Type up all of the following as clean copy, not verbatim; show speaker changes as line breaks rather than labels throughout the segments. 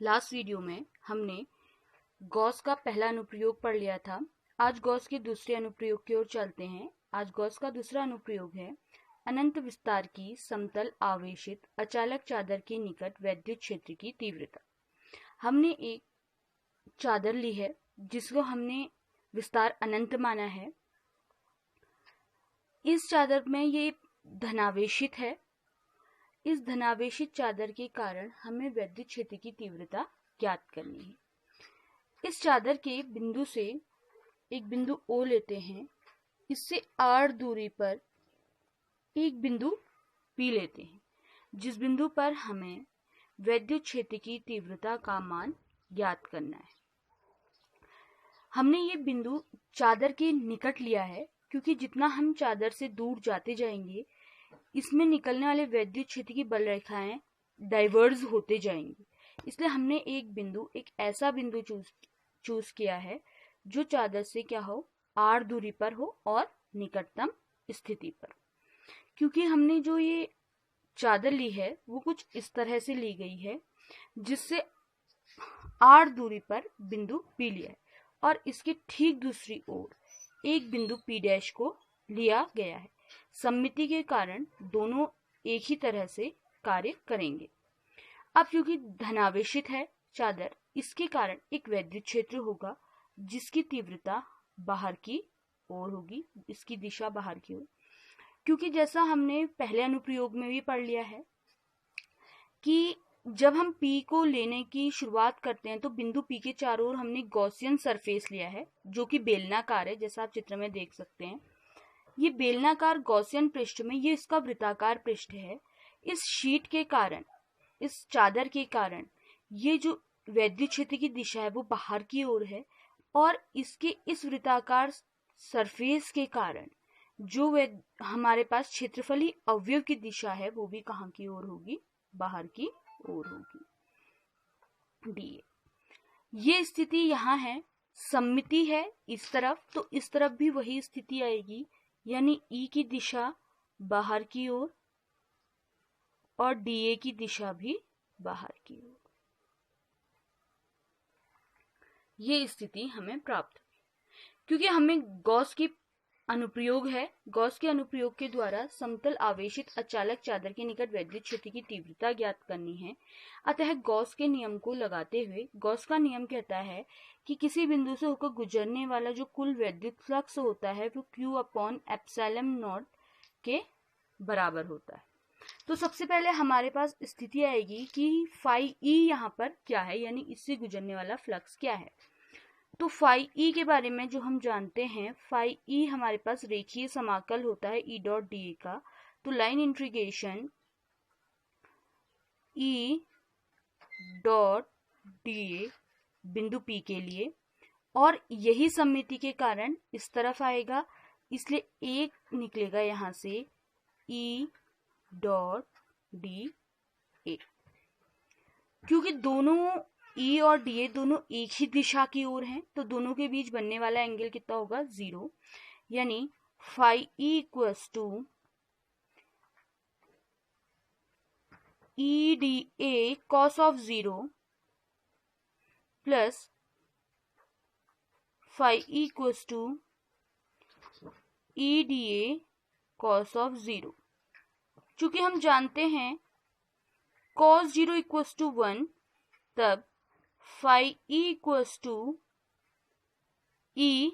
Last video में हमने Gauss का पहला अनुप्रयोग पढ़ लिया था। आज गॉस के दूसरे अनुप्रयोग की ओर चलते हैं। आज गॉस का दूसरा अनुप्रयोग है अनंत विस्तार की समतल आवेशित अचालक चादर के निकट वैद्युत क्षेत्र की तीव्रता। हमने एक चादर ली है जिसको हमने विस्तार अनंत माना है। इस चादर में ये धनावेशित है। इस धनावेशित चादर के कारण हमें वैद्युत क्षेत्र की तीव्रता ज्ञात करनी है। इस चादर के बिंदु से एक बिंदु O लेते हैं। इससे R दूरी पर एक बिंदु P लेते हैं, जिस बिंदु पर हमें वैद्युत क्षेत्र की तीव्रता का मान ज्ञात करना है। हमने ये बिंदु चादर के निकट लिया है क्योंकि जितना हम चादर से दूर जाते जाएंगे इसमें निकलने वाले वैद्युत क्षेत्र की बल रेखाएं डाइवर्ज होते जाएंगी। इसलिए हमने एक ऐसा बिंदु चूज किया है जो चादर से क्या हो, R दूरी पर हो और निकटतम स्थिति पर। क्योंकि हमने जो ये चादर ली है वो कुछ इस तरह से ली गई है जिससे R दूरी पर बिंदु P लिया है और इसके ठीक दूसरी ओर एक बिंदु P' को लिया गया है। सममिति के कारण दोनों एक ही तरह से कार्य करेंगे। अब क्योंकि धनावेशित है चादर, इसके कारण एक वैद्युत क्षेत्र होगा जिसकी तीव्रता बाहर की ओर होगी, इसकी दिशा बाहर की ओर। क्योंकि जैसा हमने पहले अनुप्रयोग में भी पढ़ लिया है कि जब हम P को लेने की शुरुआत करते हैं तो बिंदु P के चारों ओर हमने गॉसियन सरफेस लिया है जो कि बेलनाकार है, जैसा आप चित्र में देख सकते हैं। ये बेलनाकार गॉसियन पृष्ठ में ये इसका वृत्ताकार पृष्ठ है। इस शीट के कारण, इस चादर के कारण ये जो वैद्युत क्षेत्र की दिशा है वो बाहर की ओर है और इसके इस वृत्ताकार सरफेस के कारण जो हमारे पास क्षेत्रफली अवयव की दिशा है वो भी कहाँ की ओर होगी, बाहर की ओर होगी, डी। ये स्थिति यहाँ है, सममिति है इस तरफ, तो इस तरफ भी वही स्थिति आएगी, यानी E की दिशा बाहर की ओर और DA की दिशा भी बाहर की ओर। ये स्थिति हमें प्राप्त हुई क्योंकि हमें गॉस की अनुप्रयोग है। गॉस के अनुप्रयोग के द्वारा समतल आवेशित अचालक चादर के निकट वैद्युत क्षेत्र की तीव्रता ज्ञात करनी है। अतः गॉस के नियम को लगाते हुए गॉस का नियम कहता है कि किसी बिंदु से होकर गुजरने वाला जो कुल वैद्युत फ्लक्स होता है वो Q/ε0 के बराबर होता है। तो सबसे पहले हमारे पास स्थिति आएगी कि फाई E यहाँ पर क्या है, यानी इससे गुजरने वाला फ्लक्स क्या है। तो फाई E के बारे में जो हम जानते हैं, फाई E हमारे पास रेखीय समाकल होता है E डॉट डी ए का। तो line integration E dot D A बिंदु P के लिए, और यही सममिति के कारण इस तरफ आएगा, इसलिए एक निकलेगा यहाँ से E डॉट डी ए। क्योंकि दोनों E और DA दोनों एक ही दिशा की ओर हैं तो दोनों के बीच बनने वाला एंगल कितना होगा, 0, यानी phi E equals to EDA cos of 0 plus phi E equals to EDA cos of 0। चूंकि हम जानते हैं cos 0 इक्वल्स टू 1, तब phi E equals to E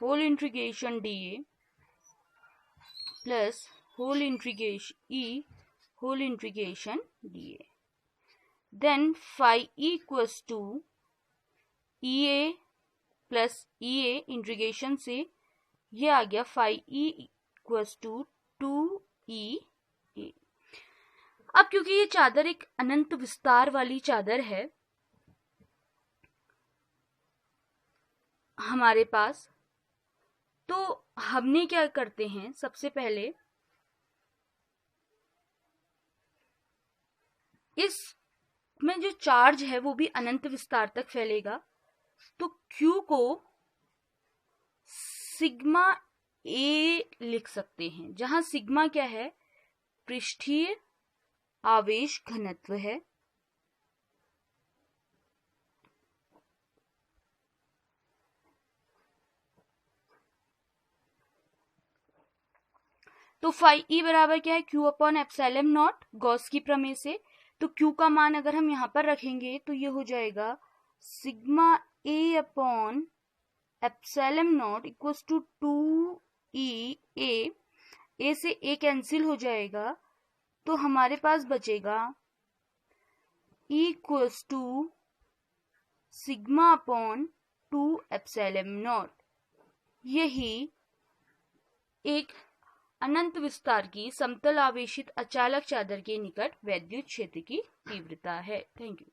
whole integration DA plus whole integration E whole integration DA। Then phi E equals to EA plus EA integration से ये आ गया phi E equals to 2EA। अब क्योंकि ये चादर एक अनंत विस्तार वाली चादर है हमारे पास, तो हमने क्या करते हैं, सबसे पहले इसमें जो चार्ज है वो भी अनंत विस्तार तक फैलेगा। तो Q को सिग्मा A लिख सकते हैं, जहां सिग्मा क्या है, पृष्ठीय आवेश घनत्व है, तो फाई ई बराबर क्या है, Q upon epsilon not, Gauss की प्रमेय से। तो क्यू का मान अगर हम यहाँ पर रखेंगे तो ये हो जाएगा sigma A upon epsilon naught equals to 2 A से ए कैंसिल हो जाएगा, तो हमारे पास बचेगा equals to sigma upon 2 epsilon naught. यही एक अनंत विस्तार की समतल आवेशित अचालक चादर के निकट वैद्युत क्षेत्र की तीव्रता है। Thank you.